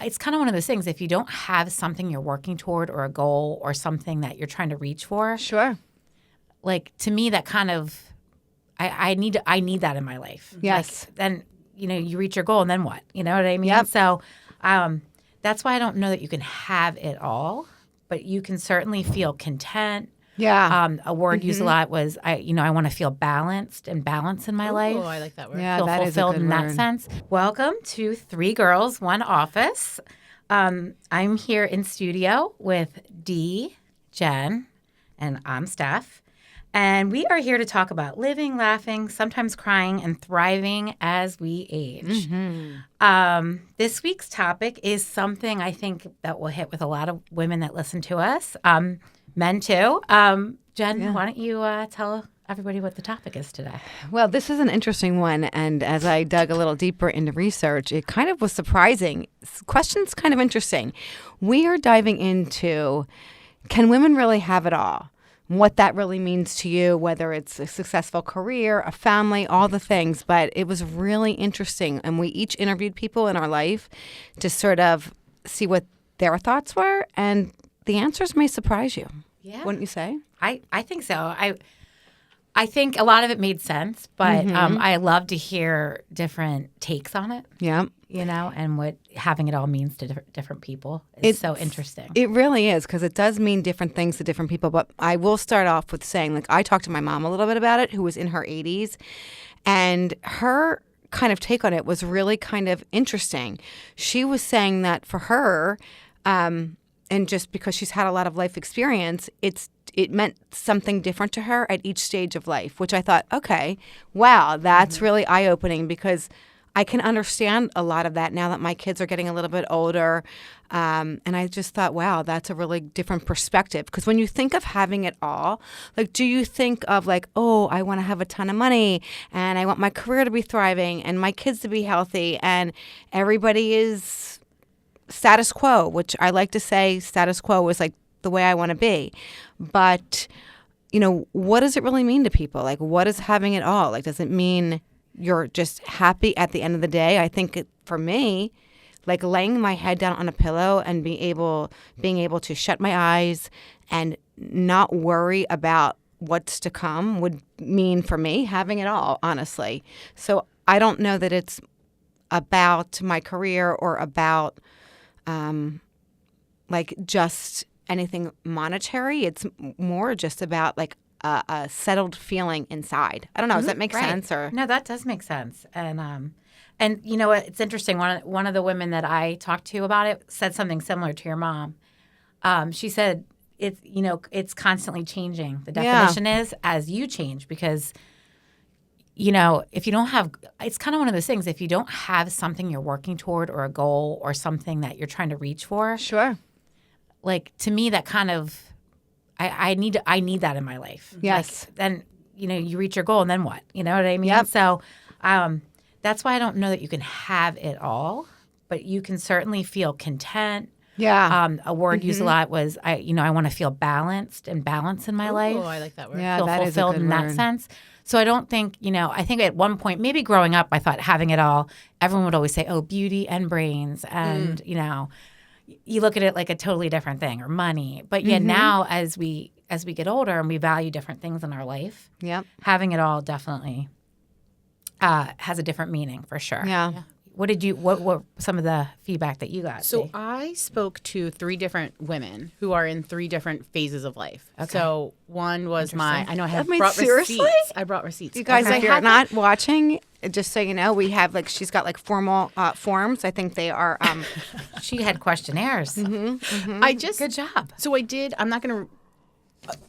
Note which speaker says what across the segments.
Speaker 1: it's kind of one of those things. If you don't have something you're working toward or a goal or something that you're trying to reach for,
Speaker 2: Sure.
Speaker 1: like to me, that kind of I need that in my life.
Speaker 2: Yes.
Speaker 1: Like, then you reach your goal, and then what? You know what I mean?
Speaker 2: Yep.
Speaker 1: So that's why I don't know that you can have it all, but you can certainly feel content.
Speaker 2: Yeah.
Speaker 1: A word used a lot was I want to feel balanced and balance in my life.
Speaker 3: Oh, I like that word.
Speaker 2: Yeah,
Speaker 1: Feel
Speaker 2: that is a
Speaker 1: fulfilled
Speaker 2: good
Speaker 1: in that
Speaker 2: word.
Speaker 1: sense. Welcome to 3 Girls, 1 Office. I'm here in studio with Dee, Jen, and I'm Steph. And we are here to talk about living, laughing, sometimes crying, and thriving as we age. This week's topic is something I think that will hit with a lot of women that listen to us, men too. Jen, why don't you tell everybody what the topic is today?
Speaker 2: Well, this is an interesting one. And as I dug a little deeper into research, it kind of was surprising. Question's kind of interesting. We are diving into, can women really have it all? What that really means to you, whether it's a successful career, a family, all the things. But it was really interesting. And we each interviewed people in our life to sort of see what their thoughts were. And the answers may surprise you.
Speaker 1: Yeah.
Speaker 2: Wouldn't you say?
Speaker 1: I think so. I think a lot of it made sense, but I love to hear different takes on it.
Speaker 2: Yeah.
Speaker 1: And what having it all means to different people. It's so interesting.
Speaker 2: It really is, because it does mean different things to different people. But I will start off with saying, like, I talked to my mom a little bit about it, who was in her 80s, and her kind of take on it was really kind of interesting. She was saying that for her, and just because she's had a lot of life experience, it meant something different to her at each stage of life, which I thought, okay, wow, that's really eye-opening, because I can understand a lot of that now that my kids are getting a little bit older. And I just thought, wow, that's a really different perspective. Because when you think of having it all, like, do you think of like, oh, I want to have a ton of money and I want my career to be thriving and my kids to be healthy and everybody is status quo, which I like to say status quo is like the way I want to be. But, what does it really mean to people? Like, what is having it all? Like, does it mean you're just happy at the end of the day? I think for me, like laying my head down on a pillow and being able to shut my eyes and not worry about what's to come would mean for me having it all, honestly. So I don't know that it's about my career or about like just anything monetary. It's more just about like a settled feeling inside. I don't know. Does that make sense? Or
Speaker 1: no, that does make sense. And you know what? It's interesting. One of the women that I talked to about it said something similar to your mom. She said it's constantly changing. The definition is as you change, because if you don't have, it's kind of one of those things. If you don't have something you're working toward or a goal or something that you're trying to reach for,
Speaker 2: sure.
Speaker 1: Like to me, that kind of I need that in my life.
Speaker 2: Yes.
Speaker 1: Like, then you reach your goal, and then what? You know what I mean?
Speaker 2: Yep.
Speaker 1: So that's why I don't know that you can have it all, but you can certainly feel content.
Speaker 2: Yeah.
Speaker 1: A word used a lot was I want to feel balanced and balance in my life.
Speaker 3: Oh, I like that word.
Speaker 2: Yeah,
Speaker 1: Feel
Speaker 2: that is a
Speaker 1: fulfilled
Speaker 2: good
Speaker 1: in that
Speaker 2: word.
Speaker 1: sense. So I don't think I think at one point, maybe growing up, I thought having it all. Everyone would always say, "Oh, beauty and brains," and you look at it like a totally different thing, or money. But yet now, as we get older and we value different things in our life,
Speaker 2: Yep.
Speaker 1: having it all definitely has a different meaning for sure.
Speaker 2: Yeah.
Speaker 1: What were some of the feedback that you got?
Speaker 3: So
Speaker 1: Dee?
Speaker 3: I spoke to 3 different women who are in 3 different phases of life.
Speaker 1: Okay.
Speaker 3: So one was I know I have
Speaker 2: I mean,
Speaker 3: brought
Speaker 2: seriously?
Speaker 3: receipts. I brought receipts.
Speaker 2: You guys,
Speaker 3: Okay.
Speaker 2: if you're not watching, just so you know, we have she's got formal forms. I think they are.
Speaker 1: She had questionnaires.
Speaker 3: I just
Speaker 1: Good job.
Speaker 3: So I did.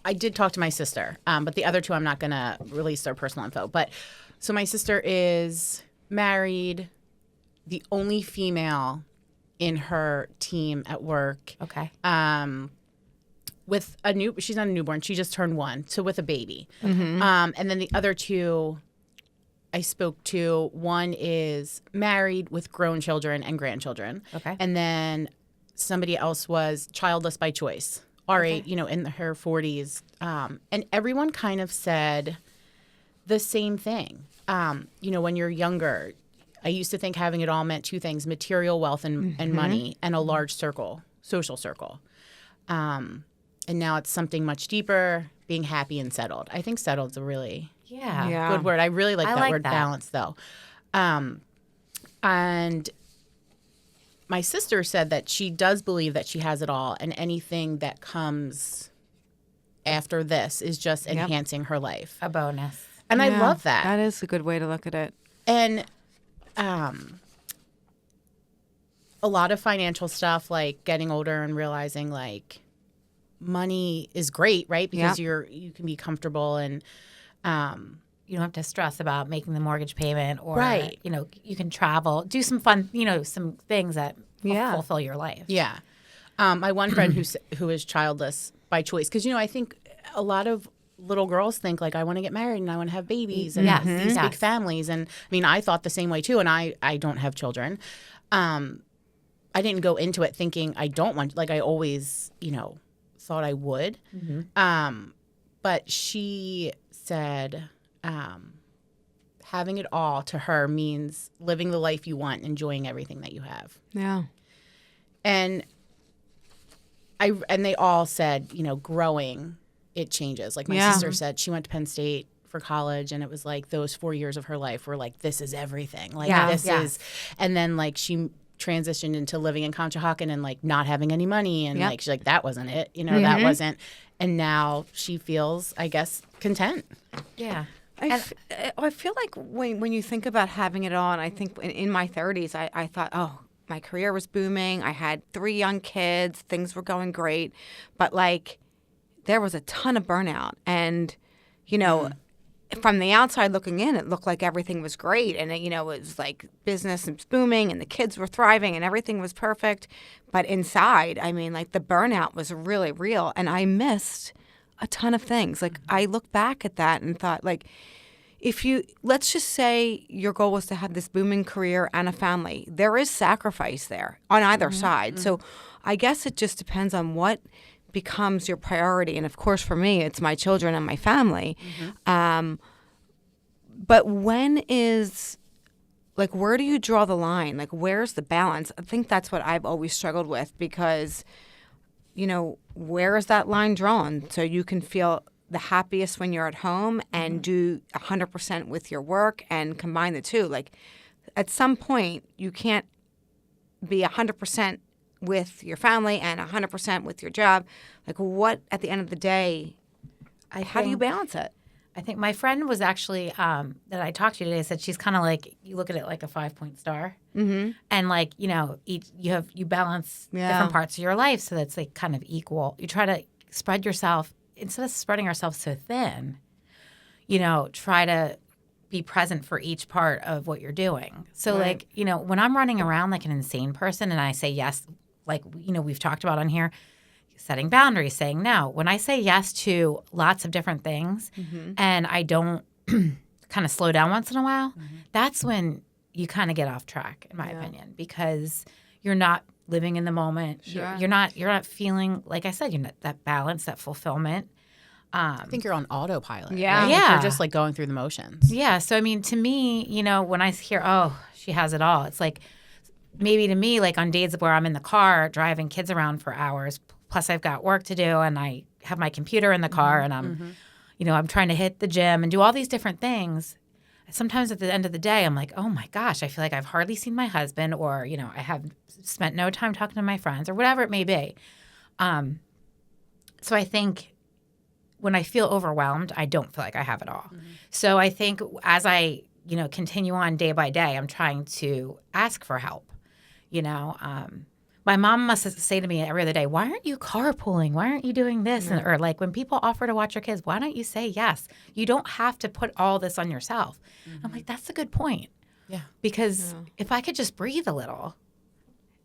Speaker 3: I did talk to my sister, but the other 2 I'm not going to release their personal info. But so my sister is married, the only female in her team at work.
Speaker 1: Okay.
Speaker 3: With she's not a newborn. She just turned 1, so with a baby. And then the other 2 I spoke to, one is married with grown children and grandchildren.
Speaker 1: Okay.
Speaker 3: And then somebody else was childless by choice, our age, in her 40s. And everyone kind of said the same thing. When you're younger, I used to think having it all meant two things: material wealth and money, and a large circle, social circle. And now it's something much deeper: being happy and settled. I think settled is a really
Speaker 1: Yeah.
Speaker 3: good word. I really like
Speaker 1: I
Speaker 3: that
Speaker 1: like
Speaker 3: word,
Speaker 1: that.
Speaker 3: balance, though. And my sister said that she does believe that she has it all, and anything that comes after this is just enhancing her life.
Speaker 1: A bonus.
Speaker 3: And I
Speaker 2: Yeah,
Speaker 3: love that.
Speaker 2: That is a good way to look at it.
Speaker 3: And a lot of financial stuff, like getting older and realizing like money is great, right? Because you can be comfortable and
Speaker 1: You don't have to stress about making the mortgage payment or,
Speaker 3: Right.
Speaker 1: You can travel, do some fun, some things that
Speaker 2: Yeah.
Speaker 1: fulfill your life.
Speaker 3: yeah. My one friend who is childless by choice, because I think a lot of little girls think like, I want to get married and I want to have babies and
Speaker 1: Yes,
Speaker 3: these big
Speaker 1: yes.
Speaker 3: families. And I mean, I thought the same way too, and I don't have children. I didn't go into it thinking I don't want, like I always, thought I would. But she said having it all to her means living the life you want, enjoying everything that you have.
Speaker 2: Yeah.
Speaker 3: And they all said, growing, it changes. Like my sister said, she went to Penn State for college, and it was like those 4 years of her life were like, this is everything. Like
Speaker 1: Yes,
Speaker 3: this
Speaker 1: yes.
Speaker 3: is, and then like she transitioned into living in Conshohocken and like not having any money, and like she's like, that wasn't it, that wasn't. And now she feels, I guess, content.
Speaker 1: Yeah.
Speaker 2: I feel like when you think about having it all, and I think in my 30s, I thought, oh, my career was booming. I had 3 young kids. Things were going great. But, like, there was a ton of burnout. And, from the outside looking in, it looked like everything was great. And, it was like business was booming and the kids were thriving and everything was perfect. But inside, I mean, like, the burnout was really real. And I missed a ton of things. Like, I look back at that and thought, like, let's just say your goal was to have this booming career and a family, there is sacrifice there on either side. So I guess it just depends on what becomes your priority. And of course, for me, it's my children and my family. But where do you draw the line? Like, where's the balance? I think that's what I've always struggled with, because, where is that line drawn so you can feel the happiest when you're at home and do 100% with your work and combine the two? Like, at some point, you can't be 100% with your family and 100% with your job. Like, what, at the end of the day, how do you balance it?
Speaker 1: I think my friend was actually that I talked to today said she's kind of like, you look at it like a 5-point star, and like you balance different parts of your life so that's like kind of equal. You try to spread yourself instead of spreading ourselves so thin. Try to be present for each part of what you're doing. So like when I'm running around like an insane person and I say yes, like we've talked about on here, setting boundaries, saying no. When I say yes to lots of different things and I don't kind of slow down once in a while, that's when you kind of get off track, in my opinion, because you're not living in the moment.
Speaker 2: Sure.
Speaker 1: You're not feeling, like I said, that balance, that fulfillment.
Speaker 3: I think you're on autopilot.
Speaker 2: Yeah.
Speaker 3: right? Like,
Speaker 1: Yeah.
Speaker 3: you're just like going through the motions.
Speaker 1: Yeah. So, I mean, to me, when I hear, oh, she has it all, it's like maybe to me, like on days where I'm in the car driving kids around for hours, plus I've got work to do and I have my computer in the car and I'm, I'm trying to hit the gym and do all these different things. Sometimes at the end of the day, I'm like, oh my gosh, I feel like I've hardly seen my husband, or, I have spent no time talking to my friends, or whatever it may be. So I think when I feel overwhelmed, I don't feel like I have it all. So I think as I, continue on day by day, I'm trying to ask for help. My mom must say to me every other day, why aren't you carpooling? Why aren't you doing this? Or like when people offer to watch your kids, why don't you say yes? You don't have to put all this on yourself. I'm like, that's a good point.
Speaker 3: Yeah.
Speaker 1: Because if I could just breathe a little,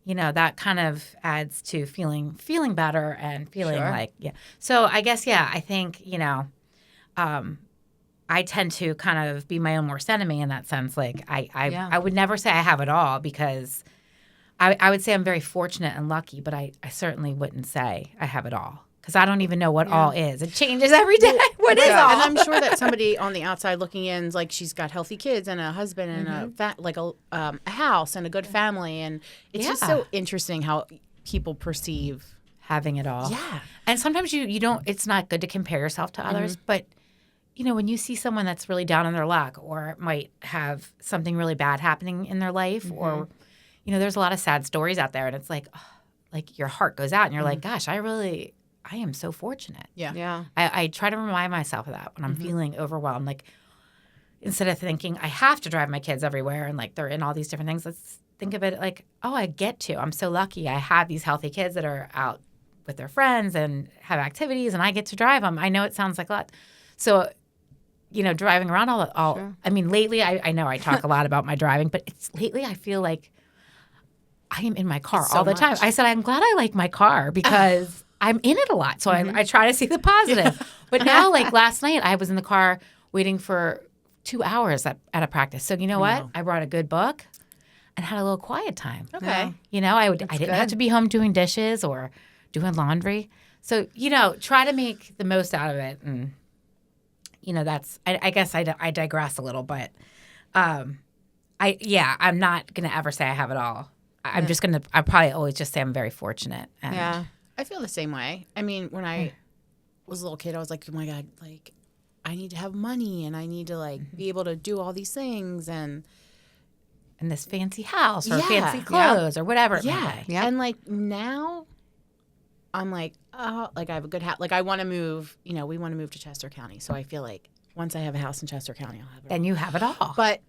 Speaker 1: that kind of adds to feeling better and feeling like, So I guess, I think, I tend to kind of be my own worst enemy in that sense. Like I would never say I have it all, because I would say I'm very fortunate and lucky, but I certainly wouldn't say I have it all, because I don't even know what all is. It changes every day.
Speaker 2: What is all?
Speaker 3: And I'm sure that somebody on the outside looking in is like, she's got healthy kids and a husband and a house and a good family, and it's just so interesting how people perceive
Speaker 1: having it all.
Speaker 3: Yeah.
Speaker 1: And sometimes you don't, it's not good to compare yourself to others, but when you see someone that's really down on their luck or might have something really bad happening in their life or, there's a lot of sad stories out there and it's like, like your heart goes out and you're like, gosh, I am so fortunate.
Speaker 3: Yeah.
Speaker 1: I try to remind myself of that when I'm feeling overwhelmed. Like instead of thinking I have to drive my kids everywhere and like they're in all these different things, let's think of it like, oh, I get to. I'm so lucky. I have these healthy kids that are out with their friends and have activities and I get to drive them. I know it sounds like a lot. So, driving around
Speaker 2: Sure.
Speaker 1: I mean, lately I know I talk a lot about my driving, but lately I feel like I am in my car all the time. I said, I'm glad I like my car because I'm in it a lot. So I try to see the positive. But now, like last night, I was in the car waiting for 2 hours at a practice. So you know what? I brought a good book and had a little quiet time.
Speaker 3: Okay.
Speaker 1: I didn't have to be home doing dishes or doing laundry. So, try to make the most out of it. And, that's, I guess I digress a little, but I'm not going to ever say I have it all. I'll probably always just say I'm very fortunate. And
Speaker 3: I feel the same way. I mean, when I was a little kid, I was like, oh my God, like I need to have money and I need to like be able to do all these things and
Speaker 1: this fancy house or fancy clothes or whatever.
Speaker 3: Yeah. And like now I'm like, oh, like I have a good house. Like I want to move, we want to move to Chester County. So I feel like once I have a house in Chester County, I'll have it.
Speaker 1: Then you have it all.
Speaker 3: But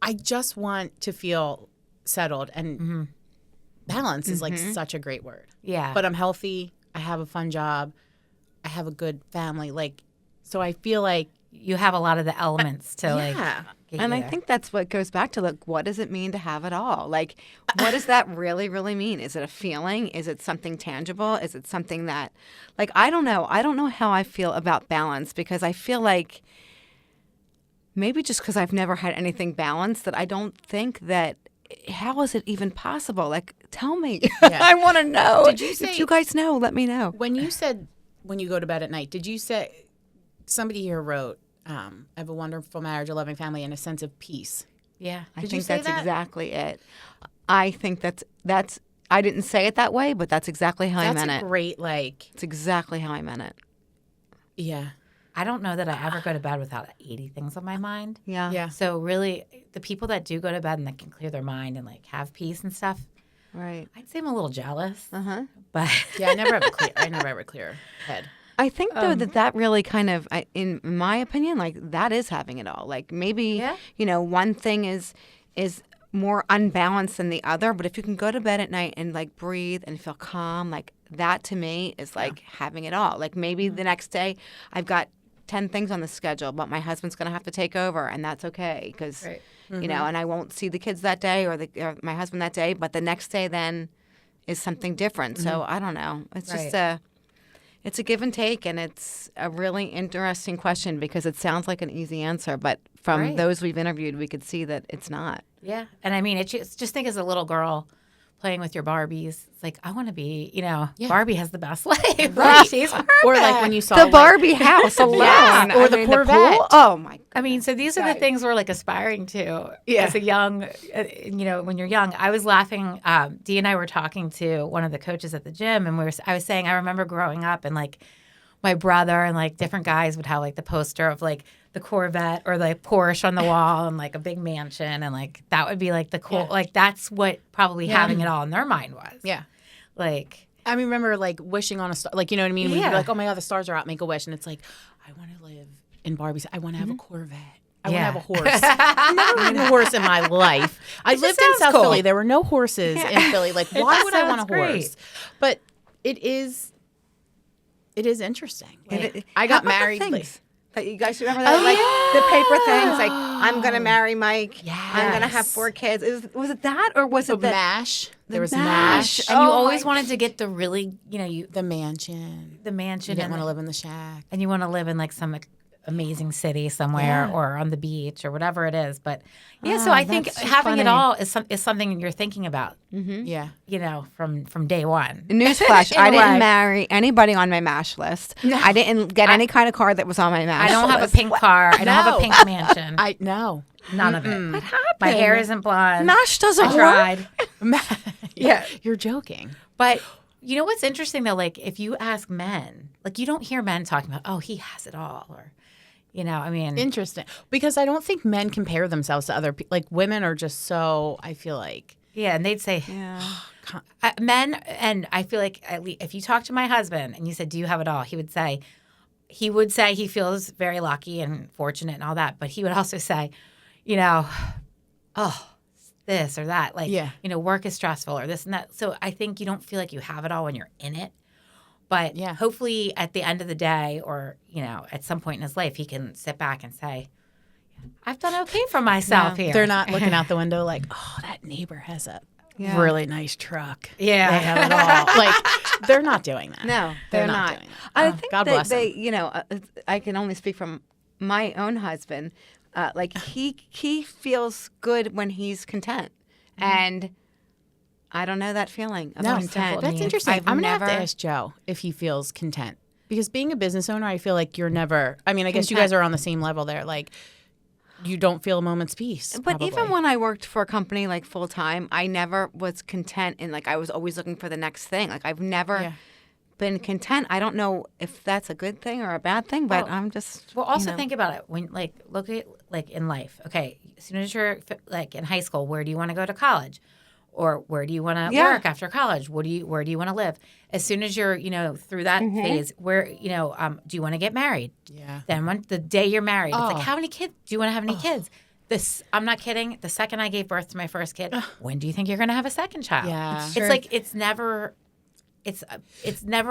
Speaker 3: I just want to feel settled and balance is like such a great word.
Speaker 1: Yeah.
Speaker 3: But I'm healthy. I have a fun job. I have a good family. Like, so I feel like
Speaker 1: you have a lot of the elements to like.
Speaker 2: And I think that's what goes back to like, what does it mean to have it all? Like, what does that really, really mean? Is it a feeling? Is it something tangible? Is it something that, like, I don't know. I don't know how I feel about balance because I feel like maybe just because I've never had anything balanced that I don't think that, how is it even possible? Like, tell me.
Speaker 3: Yeah.
Speaker 2: I want to know.
Speaker 3: Did you say,
Speaker 2: if you guys know, let me know.
Speaker 3: When you said when you go to bed at night, did you say, somebody here wrote, I have a wonderful marriage, a loving family, and a sense of peace.
Speaker 1: Yeah.
Speaker 2: I
Speaker 3: Did
Speaker 2: think
Speaker 3: you say
Speaker 2: that's
Speaker 3: that?
Speaker 2: exactly it. I think that's I didn't say it that way, but that's exactly how I meant
Speaker 3: That's
Speaker 2: it.
Speaker 3: a great, like,
Speaker 2: It's exactly how I meant it.
Speaker 3: yeah.
Speaker 1: I don't know that I ever go to bed without 80 things on my mind.
Speaker 2: Yeah.
Speaker 3: Yeah.
Speaker 1: So really, the people that do go to bed and that can clear their mind and like have peace and stuff,
Speaker 2: Right.
Speaker 1: I'd say I'm a little jealous.
Speaker 2: Uh-huh.
Speaker 1: But
Speaker 3: Yeah, I never have a clear head.
Speaker 2: I think though that really kind of, in my opinion, like that is having it all. Like maybe one thing is more unbalanced than the other, but if you can go to bed at night and like breathe and feel calm, like that to me is like having it all. Like maybe the next day I've got 10 things on the schedule, but my husband's going to have to take over, and that's okay because and I won't see the kids that day or my husband that day, but the next day then is something different. So I don't know. It's just it's a give and take, and it's a really interesting question because it sounds like an easy answer, but from those we've interviewed, we could see that it's not.
Speaker 1: yeah. And I mean, it's just think as a little girl playing with your Barbies. It's like, I want to be, Barbie has the best life. Right. She's perfect.
Speaker 3: Or like when you saw
Speaker 2: The Barbie house alone.
Speaker 3: or the Corvette.
Speaker 2: pool. Oh, my God.
Speaker 1: I mean, so these are the things we're like aspiring to as a young, when you're young. I was laughing. Dee and I were talking to one of the coaches at the gym, and I was saying, I remember growing up and like my brother and like different guys would have like the poster of like the Corvette or the Porsche on the wall and like a big mansion, and like that would be like the cool, like that's what probably having it all in their mind was.
Speaker 3: Yeah.
Speaker 1: Like,
Speaker 3: I remember like wishing on a star, like, you know what I mean? We'd be
Speaker 1: Yeah.
Speaker 3: like, oh my God, the stars are out, make a wish. And it's like, I want to live in Barbie's. I want to have a Corvette. I want to have a horse. I've never ridden a horse in my life. I lived in
Speaker 1: sounds
Speaker 3: South
Speaker 1: cool.
Speaker 3: Philly. There were no horses in Philly. Like, why
Speaker 1: just
Speaker 3: would I want a
Speaker 1: sounds great.
Speaker 3: horse? But it is interesting. Like, I
Speaker 2: How
Speaker 3: got
Speaker 2: about the
Speaker 3: married. Like,
Speaker 2: things that you guys remember that? Like the paper things, like I'm going to marry Mike. I'm going to have 4 kids. Was it that or was
Speaker 3: the
Speaker 2: it that?
Speaker 3: MASH. There was
Speaker 2: MASH.
Speaker 3: MASH.
Speaker 1: and you
Speaker 2: Oh,
Speaker 1: always
Speaker 2: my-
Speaker 1: wanted to get the really,
Speaker 3: The mansion.
Speaker 1: the mansion
Speaker 3: You didn't
Speaker 1: and
Speaker 3: want to live in the shack.
Speaker 1: and you want to live in like some amazing city somewhere or on the beach or whatever it is. But yeah, so
Speaker 2: Ah,
Speaker 1: I think
Speaker 2: that's so
Speaker 1: having it
Speaker 2: funny.
Speaker 1: all is something you're thinking about,
Speaker 3: Yeah.
Speaker 1: you know, from day one.
Speaker 2: Newsflash,
Speaker 1: In
Speaker 2: I
Speaker 1: a
Speaker 2: didn't
Speaker 1: way.
Speaker 2: marry anybody on my MASH list. I didn't get any kind of car that was on my MASH
Speaker 1: I don't have a
Speaker 2: list.
Speaker 1: pink car. I don't have a
Speaker 3: No.
Speaker 1: pink mansion.
Speaker 3: I know.
Speaker 1: None of it.
Speaker 2: What happened?
Speaker 1: My hair isn't blonde.
Speaker 2: MASH doesn't
Speaker 1: I
Speaker 2: work.
Speaker 1: tried.
Speaker 3: Yeah. You're joking.
Speaker 1: But you know what's interesting though? Like if you ask men, like you don't hear men talking about, oh, he has it all, or you know, I mean,
Speaker 3: Interesting. Because I don't think men compare themselves to other people. Like women are just so, I feel like.
Speaker 1: yeah, and they'd say
Speaker 2: Yeah.
Speaker 1: men, and I feel like at least if you talk to my husband and you said, do you have it all? He would say he feels very lucky and fortunate and all that, but he would also say, you know, oh, this or that, like,
Speaker 3: Yeah.
Speaker 1: you know, work is stressful or this and that. So I think you don't feel like you have it all when you're in it. But
Speaker 3: Yeah.
Speaker 1: hopefully at the end of the day or, you know, at some point in his life, he can sit back and say, I've done okay for myself here.
Speaker 3: They're not looking out the window like, oh, that neighbor has a
Speaker 2: Yeah.
Speaker 3: really nice truck.
Speaker 1: Yeah.
Speaker 3: They have it all. Like, they're not doing that.
Speaker 2: No,
Speaker 3: They're
Speaker 2: they're
Speaker 3: not
Speaker 2: not.
Speaker 3: doing that.
Speaker 2: I
Speaker 3: Oh,
Speaker 2: think
Speaker 3: God bless
Speaker 2: they,
Speaker 3: them.
Speaker 2: you know, I can only speak from my own husband. Like he feels good when he's content, and I don't know that feeling of
Speaker 3: No,
Speaker 2: content.
Speaker 3: that's interesting.
Speaker 2: I've
Speaker 3: I'm going to
Speaker 2: never,
Speaker 3: have to ask Joe if he feels content. Because being a business owner, I feel like you're never, I mean, I guess you guys
Speaker 2: Content.
Speaker 3: are on the same level there. Like, you don't feel a moment's peace.
Speaker 2: But even
Speaker 3: probably.
Speaker 2: when I worked for a company like full time, I never was content, and like I was always looking for the next thing. Like I've never
Speaker 3: Yeah.
Speaker 2: been content. I don't know if that's a good thing or a bad thing, but I'm just.
Speaker 1: Well, also
Speaker 2: you know.
Speaker 1: think about it when, like, look at like in life. Okay, as soon as you're like in high school, where do you want to go to college, or where do you want to
Speaker 2: Yeah.
Speaker 1: work after college? Where do you want to live? As soon as you're, you know, through that phase, where you know, do you want to get married?
Speaker 3: Yeah.
Speaker 1: Then when the day you're married, it's
Speaker 3: Oh.
Speaker 1: like, how many kids do you want to have? Any kids? This, I'm not kidding. The second I gave birth to my first kid, when do you think you're going to have a second child?
Speaker 3: Yeah.
Speaker 1: It's like it's never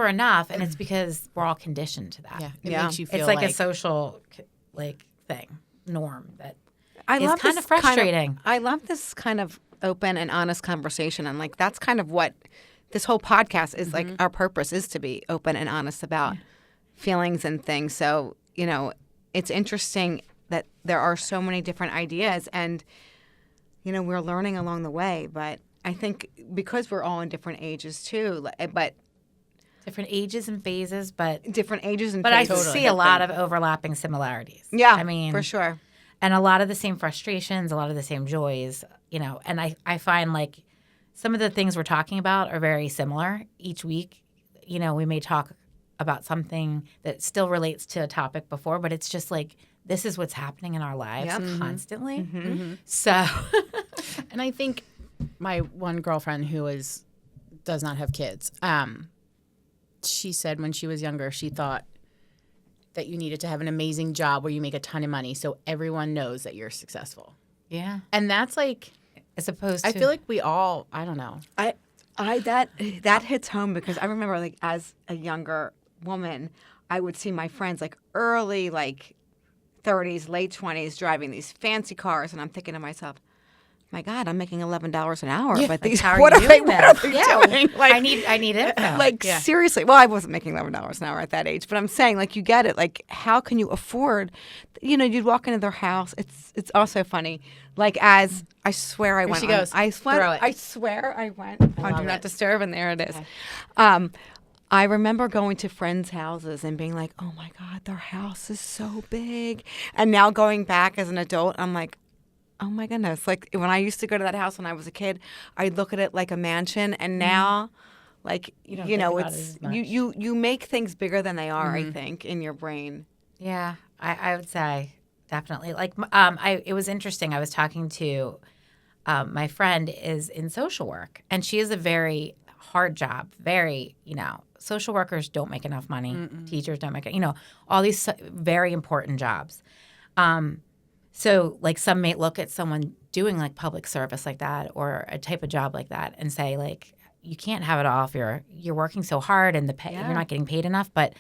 Speaker 1: enough, and it's because we're all conditioned to that.
Speaker 3: Yeah. It
Speaker 2: Yeah.
Speaker 3: makes you feel
Speaker 1: It's like a social like thing, norm that
Speaker 2: I
Speaker 1: is
Speaker 2: love
Speaker 1: kind
Speaker 2: this
Speaker 1: of frustrating.
Speaker 2: I love this kind of open and honest conversation, and like that's kind of what this whole podcast is like. Our purpose is to be open and honest about feelings and things. So you know, it's interesting that there are so many different ideas, and you know, we're learning along the way. But I think because we're all in different ages too, but
Speaker 1: Different ages and phases, but
Speaker 2: different ages and
Speaker 1: I
Speaker 2: phases.
Speaker 1: see a lot of overlapping similarities.
Speaker 2: Yeah,
Speaker 1: I mean,
Speaker 2: for sure.
Speaker 1: and a lot of the same frustrations, a lot of the same joys, you know. And I find like some of the things we're talking about are very similar each week. You know, we may talk about something that still relates to a topic before, but it's just like this is what's happening in our lives
Speaker 2: Yep.
Speaker 1: constantly. So,
Speaker 3: And I think my one girlfriend who does not have kids, she said when she was younger, she thought that you needed to have an amazing job where you make a ton of money so everyone knows that you're successful.
Speaker 1: yeah,
Speaker 3: And that's like,
Speaker 1: as opposed to
Speaker 3: I feel like we all, I don't know.
Speaker 2: That hits home because I remember like as a younger woman, I would see my friends like early like 30s, late 20s driving these fancy cars, and I'm thinking to myself, my God, I'm making $11 an hour, but these
Speaker 1: how are
Speaker 2: what
Speaker 1: you
Speaker 2: are they,
Speaker 1: doing
Speaker 2: what are
Speaker 1: this?
Speaker 2: they
Speaker 1: Yeah.
Speaker 2: doing? Like,
Speaker 1: I need it.
Speaker 2: like seriously. Well, I wasn't making $11 an hour at that age, but I'm saying like you get it. Like how can you afford? You know, you'd walk into their house. It's also funny. Like as I swear I went.
Speaker 3: she
Speaker 2: on-
Speaker 3: goes.
Speaker 2: I swear.
Speaker 3: Throw it.
Speaker 2: I swear I went on
Speaker 3: love
Speaker 2: Do Not
Speaker 3: it.
Speaker 2: Disturb, and there it is. I remember going to friends' houses and being like, "Oh my God, their house is so big," and now going back as an adult, I'm like, oh my goodness. Like when I used to go to that house when I was a kid, I'd look at it like a mansion, and now like you
Speaker 1: don't
Speaker 2: know,
Speaker 1: think about it
Speaker 2: it's
Speaker 1: as much.
Speaker 2: you make things bigger than they are, I think, in your brain.
Speaker 1: Yeah, I would say definitely. Like, it was interesting. I was talking to my friend is in social work, and she has a very hard job. Very, you know, social workers don't make enough money. Teachers don't make it. You know, all these very important jobs. So, like, some may look at someone doing like public service like that or a type of job like that and say, like, you can't have it all if you're working so hard and the pay you're not getting paid enough. But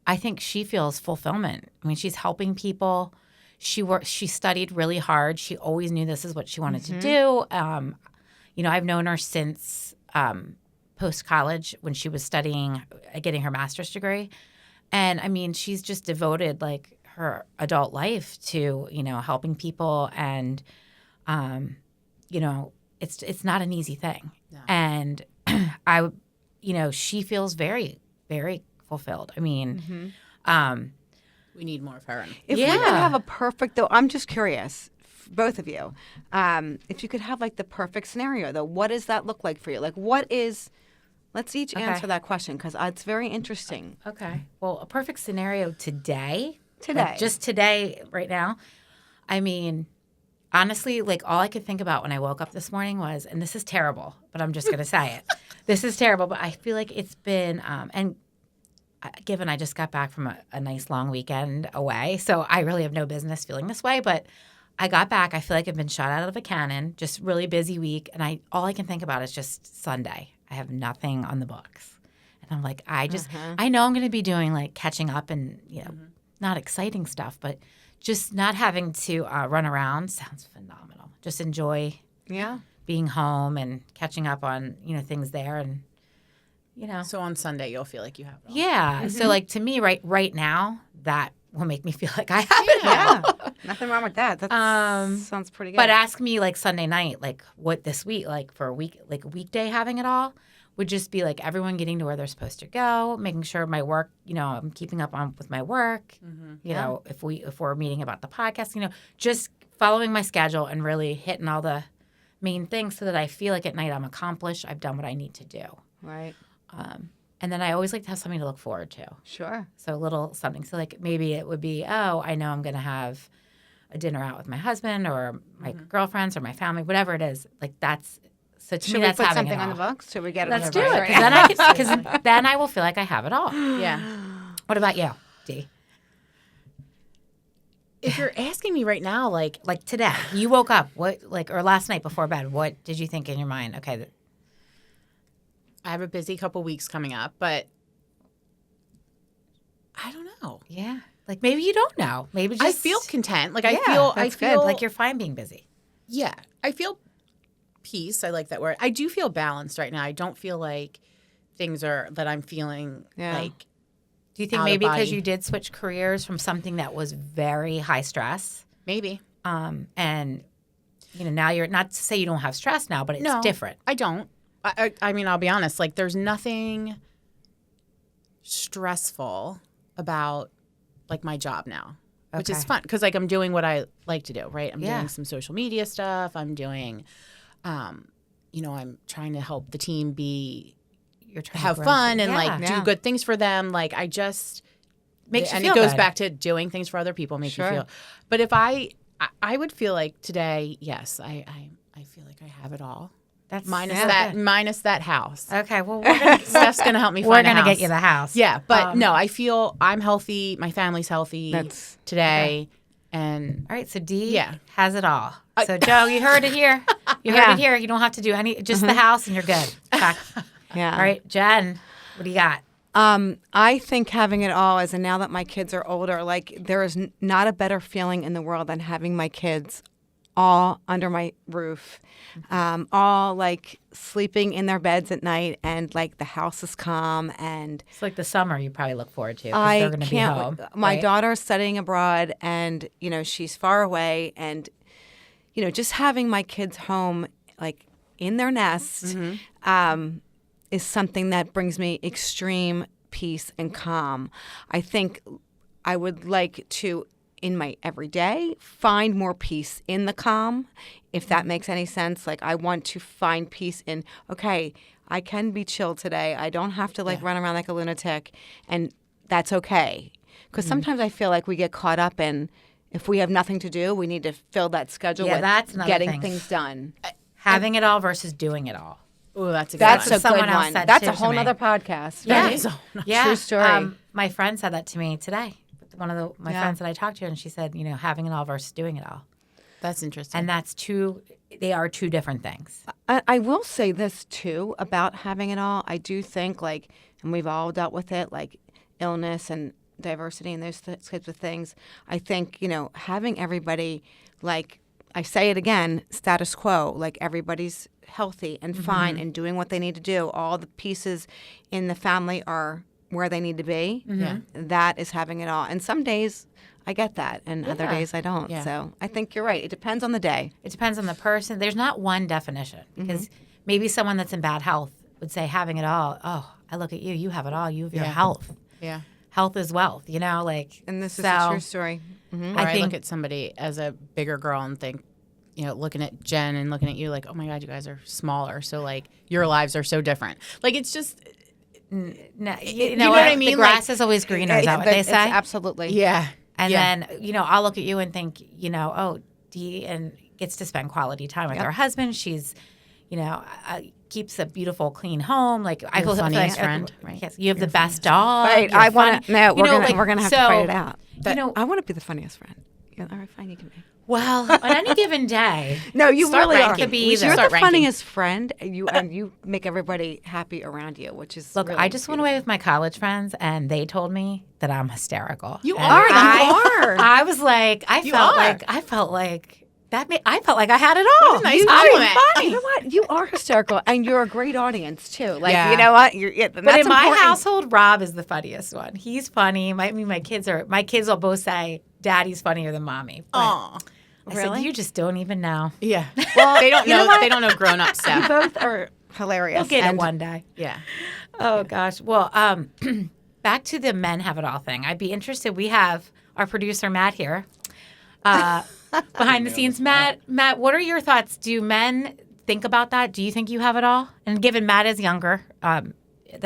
Speaker 1: I think she feels fulfillment. I mean, she's helping people. She studied really hard. She always knew this is what she wanted to do. You know, I've known her since post college when she was studying, getting her master's degree. And I mean, she's just devoted like her adult life to, helping people. And, it's not an easy thing.
Speaker 3: No.
Speaker 1: And she feels very, very fulfilled. I mean,
Speaker 3: We need more of her.
Speaker 2: If we could have a perfect, though, I'm just curious, both of you, if you could have like the perfect scenario, though, what does that look like for you? Like, let's each answer that question because it's very interesting.
Speaker 1: Okay. Well, a perfect scenario today.
Speaker 2: Today.
Speaker 1: Just today, right now. I mean, honestly, like all I could think about when I woke up this morning was, and this is terrible, but I'm just going to say it. This is terrible, but I feel like it's been, given I just got back from a nice long weekend away, so I really have no business feeling this way, but I got back. I feel like I've been shot out of a cannon, just really busy week, and all I can think about is just Sunday. I have nothing on the books. And I'm like, I know I'm going to be doing like catching up and, not exciting stuff, but just not having to run around sounds phenomenal. Just enjoy being home and catching up on, things there and,
Speaker 3: So on Sunday, you'll feel like you have it all.
Speaker 1: Yeah. So like to me right now, that will make me feel like I have it all.
Speaker 2: Yeah. Nothing wrong with that. That sounds pretty good.
Speaker 1: But ask me like Sunday night, like what this week, like for a week, like a weekday having it all would just be like everyone getting to where they're supposed to go, making sure my work, I'm keeping up on with my work. If we're meeting about the podcast, just following my schedule and really hitting all the main things so that I feel like at night I'm accomplished. I've done what I need to do.
Speaker 2: Right.
Speaker 1: And then I always like to have something to look forward to.
Speaker 2: Sure.
Speaker 1: So a little something. So like maybe it would be, I know I'm going to have a dinner out with my husband or my girlfriends or my family, whatever it is. Like that's, so to
Speaker 2: Should
Speaker 1: me
Speaker 2: we
Speaker 1: that's
Speaker 2: put
Speaker 1: having
Speaker 2: something
Speaker 1: it
Speaker 2: on
Speaker 1: all.
Speaker 2: the books? Should we get it?
Speaker 1: Let's
Speaker 2: on
Speaker 1: do
Speaker 2: the
Speaker 1: it.
Speaker 2: books?
Speaker 1: Because then I will feel like I have it all.
Speaker 3: Yeah.
Speaker 1: What about you, Dee?
Speaker 3: If you're asking me right now, like
Speaker 1: Today, you woke up, or last night before bed, what did you think in your mind? Okay.
Speaker 3: I have a busy couple weeks coming up, but I don't know.
Speaker 1: Yeah. Like maybe you don't know. Maybe just
Speaker 3: I feel content. Like
Speaker 1: that's
Speaker 3: I feel
Speaker 1: good. Like you're fine being busy.
Speaker 3: Yeah. I feel peace. I like that word. I do feel balanced right now. I don't feel like things are that I'm feeling like.
Speaker 1: Do you think
Speaker 3: out of
Speaker 1: maybe because
Speaker 3: body.
Speaker 1: you did switch careers from something that was very high stress,
Speaker 3: Maybe.
Speaker 1: and now you're not to say you don't have stress now, but it's different.
Speaker 3: I don't. I mean, I'll be honest. Like, there's nothing stressful about like my job now, which is fun because like I'm doing what I like to do. Right? I'm doing some social media stuff. I'm doing, I'm trying to help the team
Speaker 1: You're trying
Speaker 3: have
Speaker 1: to grow
Speaker 3: fun
Speaker 1: things.
Speaker 3: and do good things for them. Like I just
Speaker 1: Makes you
Speaker 3: and
Speaker 1: feel
Speaker 3: it goes
Speaker 1: good.
Speaker 3: back to doing things for other people make you feel. But if I would feel like today, yes, I feel like I have it all.
Speaker 1: That's
Speaker 3: Minus that house.
Speaker 1: Okay, well,
Speaker 3: Steph's gonna help me.
Speaker 1: we're
Speaker 3: Find a
Speaker 1: gonna
Speaker 3: house.
Speaker 1: get you the house.
Speaker 3: Yeah, but no, I feel I'm healthy. My family's healthy
Speaker 2: That's-
Speaker 3: today, and
Speaker 1: All right, so Dee
Speaker 3: Yeah.
Speaker 1: has it all. So Joe, you heard it here. You heard it here. You don't have to do just the house, and you're good. Back.
Speaker 2: Yeah.
Speaker 1: All right, Jen, what do you got?
Speaker 2: I think having it all is, and now that my kids are older, like there is not a better feeling in the world than having my kids all under my roof, all like sleeping in their beds at night, and like the house is calm, and
Speaker 1: It's like the summer you probably look forward to because
Speaker 2: I
Speaker 1: they're going to be
Speaker 2: can't.
Speaker 1: home.
Speaker 2: My
Speaker 1: right?
Speaker 2: daughter's studying abroad, and she's far away, and just having my kids home, like in their nest, is something that brings me extreme peace and calm. I think I would like to, in my everyday, find more peace in the calm, if that makes any sense. Like I want to find peace in, okay, I can be chill today. I don't have to run around like a lunatic, and that's okay. Because sometimes I feel like we get caught up in, if we have nothing to do, we need to fill that schedule with
Speaker 1: that's another
Speaker 2: getting
Speaker 1: thing.
Speaker 2: things done.
Speaker 1: Having it all versus doing it all.
Speaker 3: oh, that's a good
Speaker 2: That's
Speaker 3: one.
Speaker 2: a
Speaker 1: Someone
Speaker 2: good
Speaker 1: else
Speaker 2: one.
Speaker 1: said
Speaker 2: That's
Speaker 1: too
Speaker 2: a
Speaker 1: to
Speaker 2: whole
Speaker 1: me.
Speaker 2: nother podcast.
Speaker 1: Yeah.
Speaker 2: Right?
Speaker 3: is a-
Speaker 1: Yeah.
Speaker 2: True story.
Speaker 1: My friend said that to me today. One of my friends that I talked to, and she said, having it all versus doing it all.
Speaker 3: That's interesting.
Speaker 1: And they are two different things.
Speaker 2: I will say this too about having it all. I do think and we've all dealt with it, like illness and diversity and those types of things. I think, having everybody, like I say it again, status quo, like everybody's healthy and fine and doing what they need to do. All the pieces in the family are where they need to be.
Speaker 3: Yeah.
Speaker 2: That is having it all. And some days I get that, and other days I don't.
Speaker 3: Yeah.
Speaker 2: So I think you're right. It depends on the day.
Speaker 1: It depends on the person. There's not one definition because maybe someone that's in bad health would say having it all. Oh, I look at you. You have it all. You have your health.
Speaker 3: Yeah.
Speaker 1: Health is wealth. You know, like.
Speaker 2: And this is
Speaker 1: so,
Speaker 2: a true story.
Speaker 3: Or I look at somebody as a bigger girl and think, you know, looking at Jen and looking at you like, oh my God, you guys are smaller. So like your lives are so different. Like it's just,
Speaker 1: No,
Speaker 3: you know what I mean?
Speaker 1: The grass is always greener. Is that what they say?
Speaker 2: Absolutely.
Speaker 3: yeah.
Speaker 1: And then, you know, I'll look at you and think, you know, oh, Dee and gets to spend quality time with her husband. She's, you know, keeps a beautiful, clean home. Like I feel
Speaker 3: funniest
Speaker 1: like,
Speaker 3: friend, right?
Speaker 1: Yes, you have the best dog.
Speaker 2: Right.
Speaker 1: You're
Speaker 2: I want to.
Speaker 1: funny.
Speaker 2: No,
Speaker 1: You know,
Speaker 2: we're gonna have to fight it out.
Speaker 1: You know,
Speaker 2: I want to be the funniest friend. Yeah, all right, fine, you can be.
Speaker 1: well, on any given day,
Speaker 2: No, you
Speaker 3: Start
Speaker 2: really
Speaker 3: ranking.
Speaker 2: are.
Speaker 1: Could be
Speaker 2: You're
Speaker 1: either.
Speaker 2: the
Speaker 3: Start ranking.
Speaker 2: funniest friend. You make everybody happy around you, which is
Speaker 1: look,
Speaker 2: really
Speaker 1: I just went away with my college friends, and they told me that I'm hysterical.
Speaker 3: You
Speaker 1: And
Speaker 3: are.
Speaker 1: I was like, I felt like that. I felt like I had it all.
Speaker 3: What a nice
Speaker 2: You
Speaker 3: compliment.
Speaker 2: You know what? You are hysterical, and you're a great audience too. Like
Speaker 3: Yeah.
Speaker 2: you know what?
Speaker 1: But in my household, Rob is the funniest one. He's funny. My kids will both say, "Daddy's funnier than mommy." But
Speaker 3: Aw.
Speaker 1: I said, "You just don't even know.
Speaker 3: Yeah. Well, they don't know. They don't know grown up
Speaker 2: you
Speaker 3: stuff.
Speaker 2: both are hilarious.
Speaker 1: We'll get
Speaker 2: and
Speaker 1: it one day."
Speaker 3: Yeah.
Speaker 1: Oh gosh. Well, back to the men have it all thing. I'd be interested. We have our producer Matt here, behind the scenes. Matt, what are your thoughts? Do men think about that? Do you think you have it all? And given Matt is younger than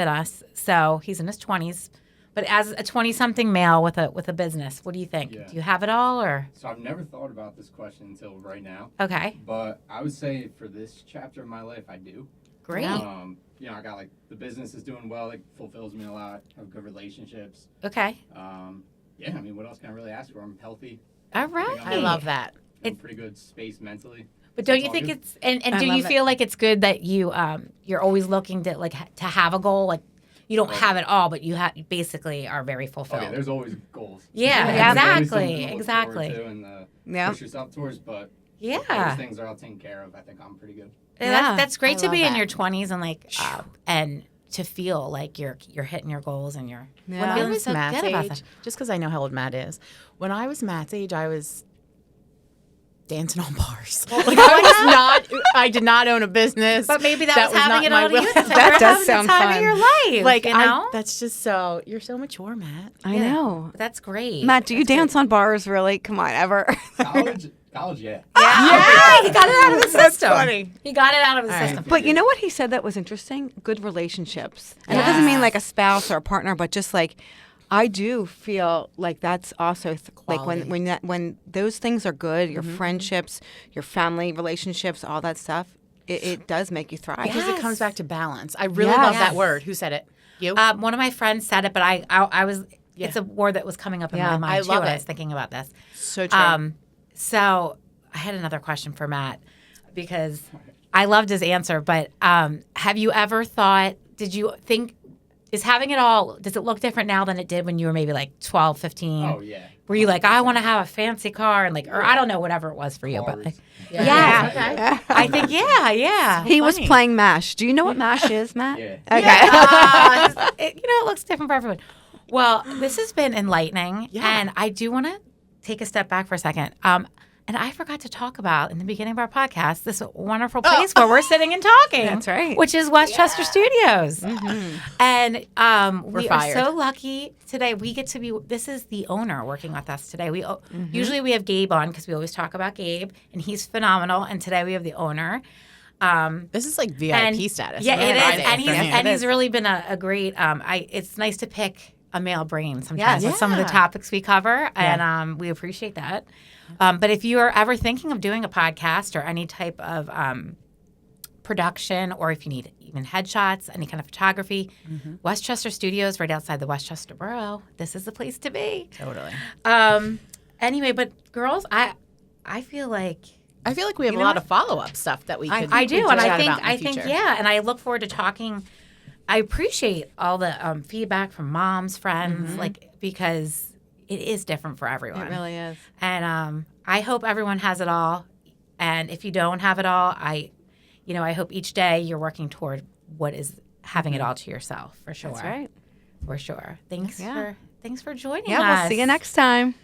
Speaker 1: us, so he's in his 20s, but as a 20-something male with a business, what do you think?
Speaker 4: Yeah.
Speaker 1: Do you have it all, or
Speaker 4: So I've never thought about this question until right now,
Speaker 1: okay,
Speaker 4: but I would say for this chapter of my life, I do.
Speaker 1: great,
Speaker 4: You know, I got like the business is doing well, it fulfills me a lot. I have good relationships.
Speaker 1: okay,
Speaker 4: Yeah, I mean, what else can I really ask for? I'm healthy.
Speaker 1: all right.
Speaker 3: I love that.
Speaker 4: I'm in pretty good space mentally.
Speaker 1: But don't
Speaker 4: It's
Speaker 1: you
Speaker 4: all
Speaker 1: think
Speaker 4: good.
Speaker 1: it's and
Speaker 2: I
Speaker 1: do you
Speaker 2: love it.
Speaker 1: feel like it's good that you you're always looking to to have a goal? Like you don't have it all, but you basically are very fulfilled.
Speaker 4: Okay, there's always goals.
Speaker 1: Yeah,
Speaker 4: There's always
Speaker 1: exactly,
Speaker 4: something to look
Speaker 1: exactly.
Speaker 4: forward to and
Speaker 2: Yeah.
Speaker 4: push yourself towards, but
Speaker 1: Yeah.
Speaker 4: those things are all taken care of. I think I'm pretty good.
Speaker 1: Yeah, that's great
Speaker 3: I
Speaker 1: to be
Speaker 3: love
Speaker 1: in
Speaker 3: that.
Speaker 1: your 20s and and to feel like you're hitting your goals and you're
Speaker 3: When I
Speaker 1: feeling
Speaker 3: was
Speaker 1: so
Speaker 3: Matt's
Speaker 1: good about
Speaker 3: age,
Speaker 1: that.
Speaker 3: just because I know how old Matt is, when I was Matt's age, I was dancing on bars. Like I did not own a business.
Speaker 1: But maybe that was
Speaker 3: was
Speaker 1: having
Speaker 3: not
Speaker 1: it
Speaker 3: my
Speaker 1: all to
Speaker 3: will.
Speaker 1: you. That
Speaker 2: That does
Speaker 1: having
Speaker 2: sound
Speaker 1: the time
Speaker 2: fun.
Speaker 1: of your life.
Speaker 3: Like
Speaker 1: you know,
Speaker 3: that's just so you're so mature, Matt.
Speaker 2: I know.
Speaker 1: that's great.
Speaker 2: Matt, do you dance on bars? Really? Come on, ever?
Speaker 4: College, yeah.
Speaker 1: Yeah, he got it out of the system.
Speaker 2: funny.
Speaker 1: He got it out of the
Speaker 3: All right.
Speaker 1: system.
Speaker 2: But you know what he said that was interesting? Good relationships. And it doesn't mean like a spouse or a partner, but just like I do feel like that's also like
Speaker 3: Quality.
Speaker 2: when those things are good, your friendships, your family relationships, all that stuff, it does make you thrive.
Speaker 3: Because it comes
Speaker 1: Yes.
Speaker 3: back to balance. I really
Speaker 2: Yes.
Speaker 3: love
Speaker 1: Yes.
Speaker 3: that word. Who said it? You?
Speaker 1: One of my friends said it, but I was. It's a word that was coming up in my
Speaker 2: Yeah,
Speaker 1: mind
Speaker 3: I
Speaker 1: too
Speaker 3: love
Speaker 1: when I
Speaker 3: it.
Speaker 1: was thinking about this.
Speaker 3: So true.
Speaker 1: So I had another question for Matt because I loved his answer. But have you ever thought? Did you think? Is having it all? Does it look different now than it did when you were maybe like 12, 15?
Speaker 4: Oh, yeah.
Speaker 1: Were you like, I want to have a fancy car and like, or I don't know, whatever it was for you, but
Speaker 4: Cars.
Speaker 1: yeah.
Speaker 3: Okay.
Speaker 1: I think yeah.
Speaker 2: He was
Speaker 3: funny.
Speaker 2: playing MASH. Do you know what MASH is, Matt?
Speaker 4: Yeah.
Speaker 2: Okay.
Speaker 1: It looks different for everyone. Well, this has been enlightening,
Speaker 3: Yeah.
Speaker 1: and I do want to take a step back for a second. And I forgot to talk about in the beginning of our podcast this wonderful place where we're sitting and talking.
Speaker 2: That's right.
Speaker 1: Which is Westchester Studios. And we are
Speaker 3: fired.
Speaker 1: so lucky today. We get to be. This is the owner working with us today. We usually we have Gabe on because we always talk about Gabe, and he's phenomenal. And today we have the owner.
Speaker 3: This is like VIP
Speaker 1: And-
Speaker 3: status.
Speaker 1: Yeah,
Speaker 3: Right?
Speaker 1: it is,
Speaker 3: Friday
Speaker 1: and he's
Speaker 3: afternoon.
Speaker 1: and he's really been a great. It's nice to pick a male brain sometimes
Speaker 2: Yes.
Speaker 1: with some of the
Speaker 3: Yeah.
Speaker 1: topics we cover, and we appreciate that. But if you are ever thinking of doing a podcast or any type of production, or if you need even headshots, any kind of photography, Westchester Studios, right outside the Westchester Borough, this is the place to be.
Speaker 3: Totally.
Speaker 1: Anyway, but girls, I feel like.
Speaker 3: I feel like we have
Speaker 1: You
Speaker 3: a
Speaker 1: know
Speaker 3: lot
Speaker 1: what?
Speaker 3: of follow-up stuff that we could
Speaker 1: I do,
Speaker 3: we could
Speaker 1: and
Speaker 3: chat about in the
Speaker 1: I think,
Speaker 3: future.
Speaker 1: yeah, and I look forward to talking. I appreciate all the feedback from moms, friends, like because it is different for everyone.
Speaker 2: It really is.
Speaker 1: And I hope everyone has it all. And if you don't have it all, I hope each day you're working toward what is having it all to yourself. For sure,
Speaker 2: That's right.
Speaker 1: for sure. Thanks
Speaker 2: Yeah.
Speaker 1: for joining us.
Speaker 2: Yeah, we'll see you next time.